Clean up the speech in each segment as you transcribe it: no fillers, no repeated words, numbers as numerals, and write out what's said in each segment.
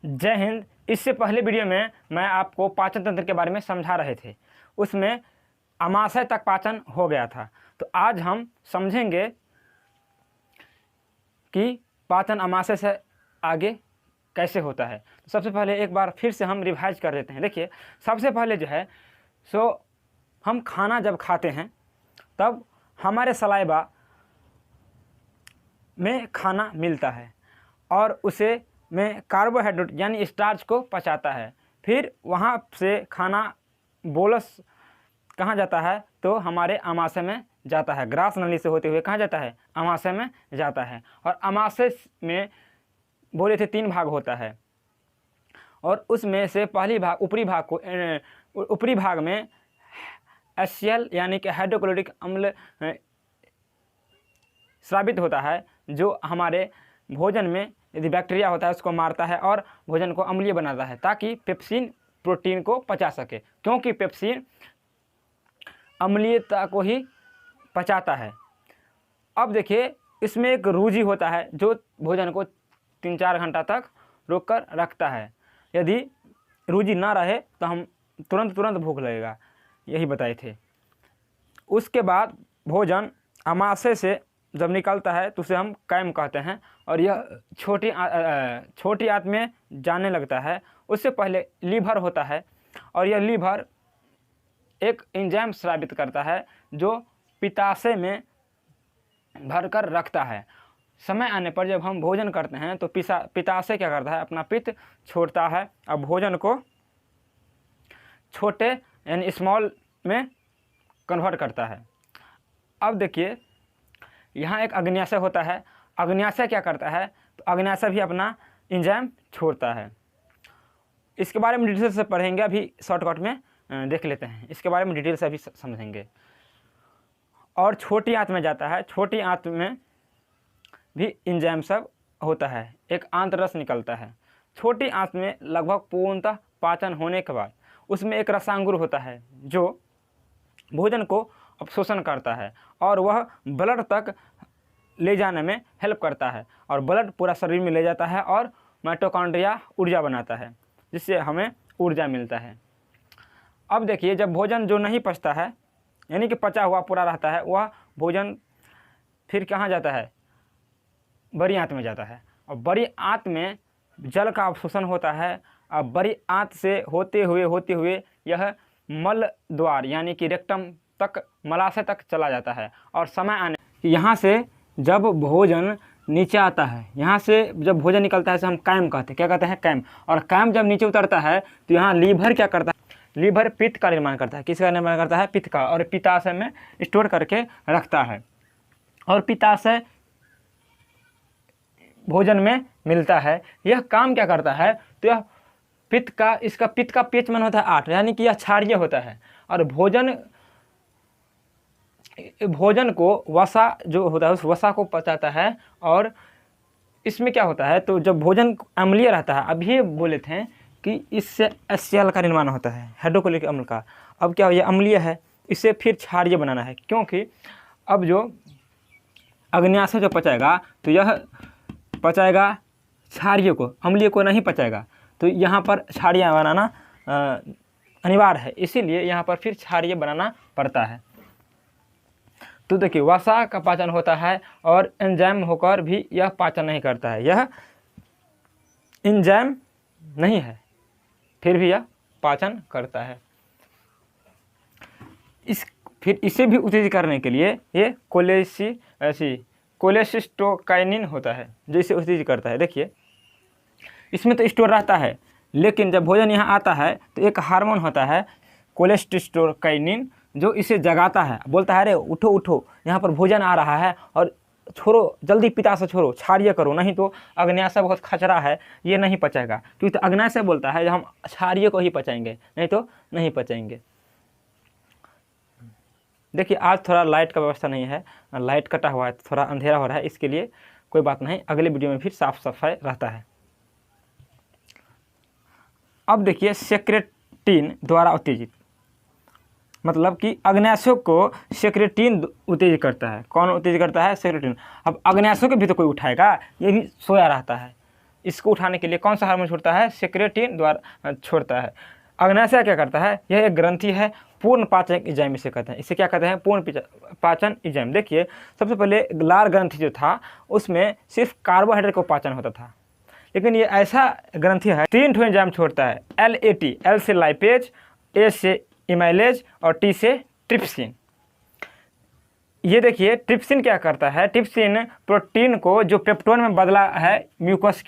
जय हिंद। इससे पहले वीडियो में मैं आपको पाचन तंत्र के बारे में समझा रहे थे, उसमें अमाशय तक पाचन हो गया था। तो आज हम समझेंगे कि पाचन अमाशय से आगे कैसे होता है। तो सबसे पहले एक बार फिर से हम रिवाइज कर देते हैं। देखिए, सबसे पहले जो है हम खाना जब खाते हैं तब हमारे सलाइवा में खाना मिलता है और उसे में कार्बोहाइड्रेट यानी स्टार्च को पचाता है। फिर वहाँ से खाना बोलस कहाँ जाता है? तो हमारे अमाशय में जाता है। ग्रास नली से होते हुए कहाँ जाता है? अमाशय में जाता है। और अमाशय में बोले थे 3 भाग होता है और उसमें से पहली भाग ऊपरी भाग में HCl यानी कि हाइड्रोक्लोरिक अम्ल स्रावित होता है, जो हमारे भोजन में यदि बैक्टीरिया होता है उसको मारता है और भोजन को अम्लीय बनाता है ताकि पेप्सिन प्रोटीन को पचा सके, क्योंकि पेप्सिन अम्लीयता को ही पचाता है। अब देखिए, इसमें एक रूजी होता है जो भोजन को 3-4 घंटा तक रोक कर रखता है। यदि रूजी ना रहे तो हम तुरंत भूख लगेगा, यही बताए थे। उसके बाद भोजन अमाशय से जब निकलता है तो उसे हम कैम कहते हैं और यह छोटी आंत में जाने लगता है। उससे पहले लीवर होता है और यह लीवर एक एंजाइम स्रावित करता है जो पित्ताशय में भरकर रखता है। समय आने पर जब हम भोजन करते हैं तो पित्ताशय क्या करता है? अपना पित्त छोड़ता है और भोजन को छोटे यानी स्मॉल में कन्वर्ट करता है। अब देखिए, यहाँ एक अग्न्याशय होता है। अग्न्याशय क्या करता है? तो अग्न्याशय भी अपना एंजाइम छोड़ता है। इसके बारे में डिटेल से पढ़ेंगे, अभी शॉर्टकट में देख लेते हैं। इसके बारे में डिटेल से अभी समझेंगे। और छोटी आंत में जाता है। छोटी आंत में भी एंजाइम सब होता है, एक आंतरस निकलता है। छोटी आंत में लगभग पूर्णतः पाचन होने के बाद उसमें एक रसांगुर होता है जो भोजन को अवशोषण करता है और वह ब्लड तक ले जाने में हेल्प करता है और ब्लड पूरा शरीर में ले जाता है और माइटोकॉन्ड्रिया ऊर्जा बनाता है, जिससे हमें ऊर्जा मिलता है। अब देखिए, जब भोजन जो नहीं पचता है यानी कि पचा हुआ पूरा रहता है, वह भोजन फिर कहाँ जाता है? बड़ी आंत में जाता है और बड़ी आंत में जल का अवशोषण होता है। और बड़ी आंत से होते हुए यह मल द्वार यानी कि रेक्टम तक, मलाशय तक चला जाता है। और समय आने यहाँ से जब भोजन नीचे आता है, यहाँ से जब भोजन निकलता है, तो हम कैम कहते हैं। क्या कहते हैं? कैम। और कैम जब नीचे उतरता है तो यहाँ लीवर क्या करता है? लीवर पित्त का निर्माण करता है। किसका निर्माण करता है? पित्त का। और पित्ताशय में स्टोर करके रखता है और पित्ताशय भोजन में मिलता है। यह काम क्या करता है? तो यह इसका पित्त का pH मान होता है 8, यानी कि यह क्षारीय होता है। और भोजन को वसा जो होता है उस वसा को पचाता है। और इसमें क्या होता है? तो जब भोजन अम्लीय रहता है, अभी बोले थे कि इससे HCl का निर्माण होता है, हाइड्रोक्लोरिक अम्ल का। अब क्या, ये अम्लीय है, इसे फिर क्षारीय बनाना है, क्योंकि अब जो अग्न्याशय जो पचाएगा तो यह पचाएगा क्षारीय को, अम्लीय को नहीं पचाएगा। तो यहाँ पर क्षारीय बनाना अनिवार्य है, इसीलिए यहाँ पर फिर क्षारीय बनाना पड़ता है। तो देखिए, वसा का पाचन होता है और एंजाइम होकर भी यह पाचन नहीं करता है। यह एंजाइम नहीं है, फिर भी यह पाचन करता है। फिर इसे भी उत्तेजित करने के लिए ये कोलेसिस्टोकाइनिन होता है जो इसे उत्तेजित करता है। देखिए, इसमें तो स्टोर रहता है, लेकिन जब भोजन यहाँ आता है तो एक हार्मोन होता है कोलेसिस्टोकाइनिन जो इसे जगाता है, बोलता है अरे उठो उठो, यहाँ पर भोजन आ रहा है और छोड़ो, जल्दी पित्ताशय छोड़ो, क्षारीय करो, नहीं तो अग्न्याशय बहुत खचरा है, ये नहीं पचाएगा। क्योंकि तो अग्न्याशय बोलता है हम क्षारीय को ही पचाएंगे, नहीं तो नहीं पचाएंगे। देखिए, आज थोड़ा लाइट का व्यवस्था नहीं है, लाइट कटा हुआ है, थोड़ा अंधेरा हो रहा है, इसके लिए कोई बात नहीं, अगले वीडियो में फिर साफ सफाई रहता है। अब देखिए, सेक्रेटिन द्वारा उत्तेजित, मतलब कि अग्न्याशय को सेक्रेटिन उत्तेजित करता है। कौन उत्तेजित करता है? सेक्रेटिन। अब अग्न्याशय को भी तो कोई उठाएगा, ये भी सोया रहता है, इसको उठाने के लिए कौन सा हार्मोन छोड़ता है? सेक्रेटिन द्वारा छोड़ता है। अग्नाशय क्या करता है? यह एक ग्रंथि है, पूर्ण पाचन एंजाइम इसे कहते हैं। इसे क्या कहते हैं? पूर्ण पाचन एंजाइम। देखिए सबसे पहले लार ग्रंथि जो था उसमें सिर्फ कार्बोहाइड्रेट को पाचन होता था, लेकिन ये ऐसा ग्रंथि है 3 ठो एंजाइम छोड़ता है। LAT, L से लाइपेज, A से इमाइलेज और T से ट्रिप्सिन। ये देखिए ट्रिप्सिन क्या करता है? ट्रिप्सिन प्रोटीन को जो पेप्टोन में बदला है, म्यूकस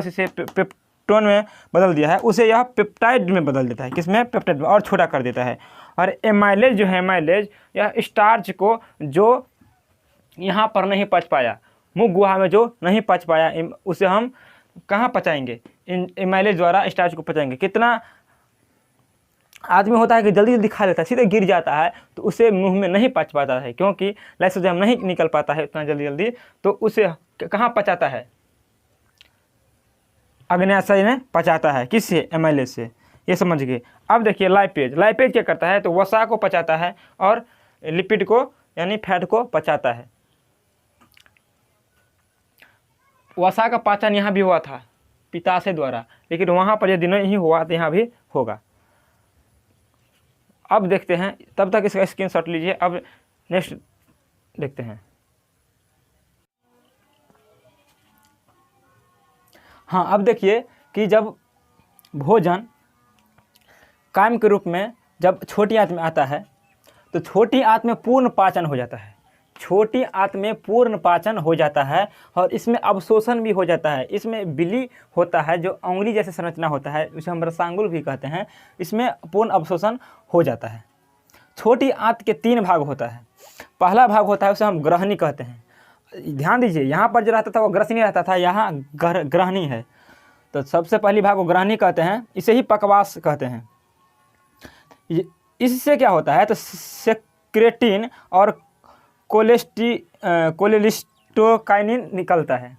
से पेप्टोन में बदल दिया है, उसे यह पेप्टाइड में बदल देता है। किसमें? पेप्टाइड में, और छोटा कर देता है। और एमाइलेज जो है, एमाइलेज यह स्टार्च को जो यहाँ पर नहीं पच पाया, मुख गुहा में जो नहीं पच पाया, उसे हम कहाँ पचाएंगे? एमाइलेज द्वारा स्टार्च को पचाएंगे। कितना आदमी होता है कि जल्दी जल्दी खा लेता है, सीधे गिर जाता है, तो उसे मुंह में नहीं पच पाता है, क्योंकि लाइसोजाइम नहीं निकल पाता है उतना जल्दी जल्दी, तो उसे कहाँ पचाता है? अग्नाशय में पचाता है। किससे? एमाइलेज से। ये समझ गए। अब देखिए लाइपेज, लाइपेज क्या करता है? तो वसा को पचाता है और लिपिड को यानी फैट को पचाता है। वसा का पाचन यहाँ भी हुआ था पित्ताशय द्वारा, लेकिन वहाँ पर यदि नहीं हुआ तो यहाँ भी होगा। अब देखते हैं, तब तक इसका स्क्रीनशॉट लीजिए। अब नेक्स्ट देखते हैं। हाँ, अब देखिए कि जब भोजन कायम के रूप में जब छोटी आंत में आता है तो छोटी आंत में पूर्ण पाचन हो जाता है। छोटी आंत में पूर्ण पाचन हो जाता है और इसमें अवशोषण भी हो जाता है। इसमें बिली होता है जो अंगुली जैसे संरचना होता है, उसे हम रसांगुल भी कहते हैं। इसमें पूर्ण अवशोषण हो जाता है। छोटी आंत के 3 भाग होता है। पहला भाग होता है उसे हम ग्रहणी कहते हैं। ध्यान दीजिए, यहाँ पर जो रहता था वो ग्रसनी रहता था, यहाँ ग्रहणी है। तो सबसे पहली भाग को ग्रहणी कहते हैं, इसे ही पकवास कहते हैं। इससे क्या होता है? तो सेक्रेटिन और कोलेलिस्टोकाइनिन निकलता है।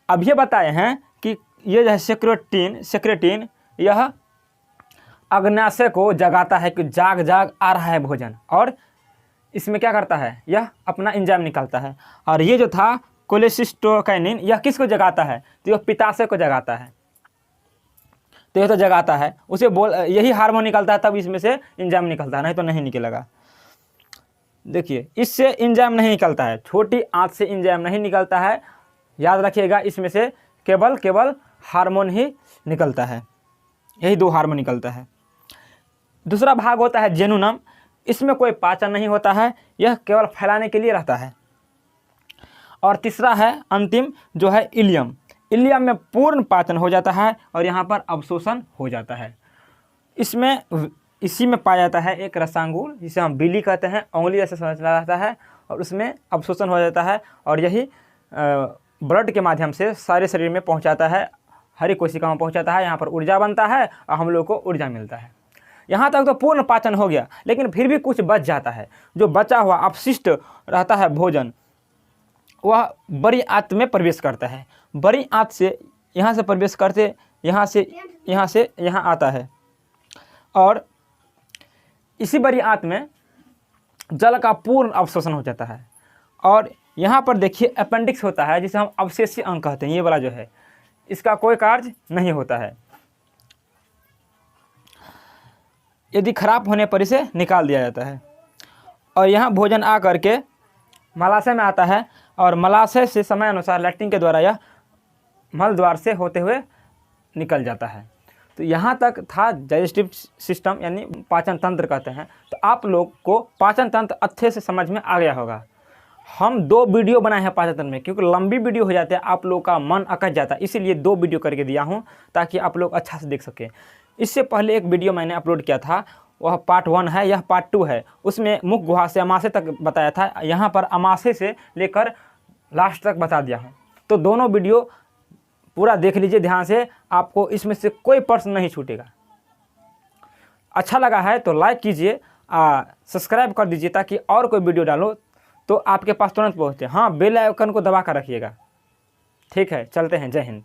अब ये बताए हैं कि ये जो है सेक्रेटिन यह अग्नाशय को जगाता है कि जाग जाग आ रहा है भोजन, और इसमें क्या करता है? यह अपना एंजाइम निकालता है। और ये जो था कोलेलिस्टोकाइनिन, यह किसको जगाता है? तो यह पित्ताशय को जगाता है। तो यह तो जगाता है, उसे यही हार्मोन निकलता है, तब इसमें से एंजाइम निकलता है, नहीं तो नहीं निकलेगा। देखिए इससे एंजाइम नहीं निकलता है, छोटी आंत से एंजाइम नहीं निकलता है। याद रखिएगा, इसमें से केवल हार्मोन ही निकलता है, यही 2 हार्मोन निकलता है। दूसरा भाग होता है जेनुनम। इसमें कोई पाचन नहीं होता है, यह केवल फैलाने के लिए रहता है। और तीसरा है अंतिम जो है इलियम। इलियम में पूर्ण पाचन हो जाता है और यहाँ पर अवशोषण हो जाता है। इसी में पाया जाता है एक रसांगुल, जिसे हम बिली कहते हैं, उंगली जैसे संरचना रहता है, और उसमें अवशोषण हो जाता है और यही ब्लड के माध्यम से सारे शरीर में पहुँचाता है, हर एक कोशिका में पहुँचाता है। यहाँ पर ऊर्जा बनता है और हम लोग को ऊर्जा मिलता है। यहाँ तक तो पूर्ण पाचन हो गया, लेकिन फिर भी कुछ बच जाता है। जो बचा हुआ अपशिष्ट रहता है भोजन, वह बड़ी आंत में प्रवेश करता है। बड़ी आंत से यहाँ से प्रवेश करते यहाँ से यहाँ आता है, और इसी बड़ी आंत में जल का पूर्ण अवशोषण हो जाता है। और यहाँ पर देखिए अपेंडिक्स होता है, जिसे हम अवशेषीय अंग कहते हैं। ये वाला जो है, इसका कोई कार्य नहीं होता है। यदि खराब होने पर इसे निकाल दिया जाता है। और यहाँ भोजन आ करके मलाशय में आता है, और मलाशय से समय अनुसार लैट्रिन के द्वारा यह मल द्वार से होते हुए निकल जाता है। तो यहाँ तक था डाइजेस्टिव सिस्टम, यानी पाचन तंत्र कहते हैं। तो आप लोग को पाचन तंत्र अच्छे से समझ में आ गया होगा। हम 2 वीडियो बनाए हैं पाचन तंत्र में, क्योंकि लंबी वीडियो हो जाती है, आप लोग का मन अकच जाता है, इसीलिए 2 वीडियो करके दिया हूँ ताकि आप लोग अच्छा से देख सकें। इससे पहले एक वीडियो मैंने अपलोड किया था, वह पार्ट 1 है, यह पार्ट 2 है। उसमें मुख गुहा से अमाशय तक बताया था, यहाँ पर अमाशय से लेकर लास्ट तक बता दिया हूँ। तो दोनों वीडियो पूरा देख लीजिए ध्यान से, आपको इसमें से कोई प्रश्न नहीं छूटेगा। अच्छा लगा है तो लाइक कीजिए, सब्सक्राइब कर दीजिए, ताकि और कोई वीडियो डालो तो आपके पास तुरंत पहुँचे। हाँ, बेल आइकन को दबा कर रखिएगा। ठीक है, चलते हैं। जय हिंद।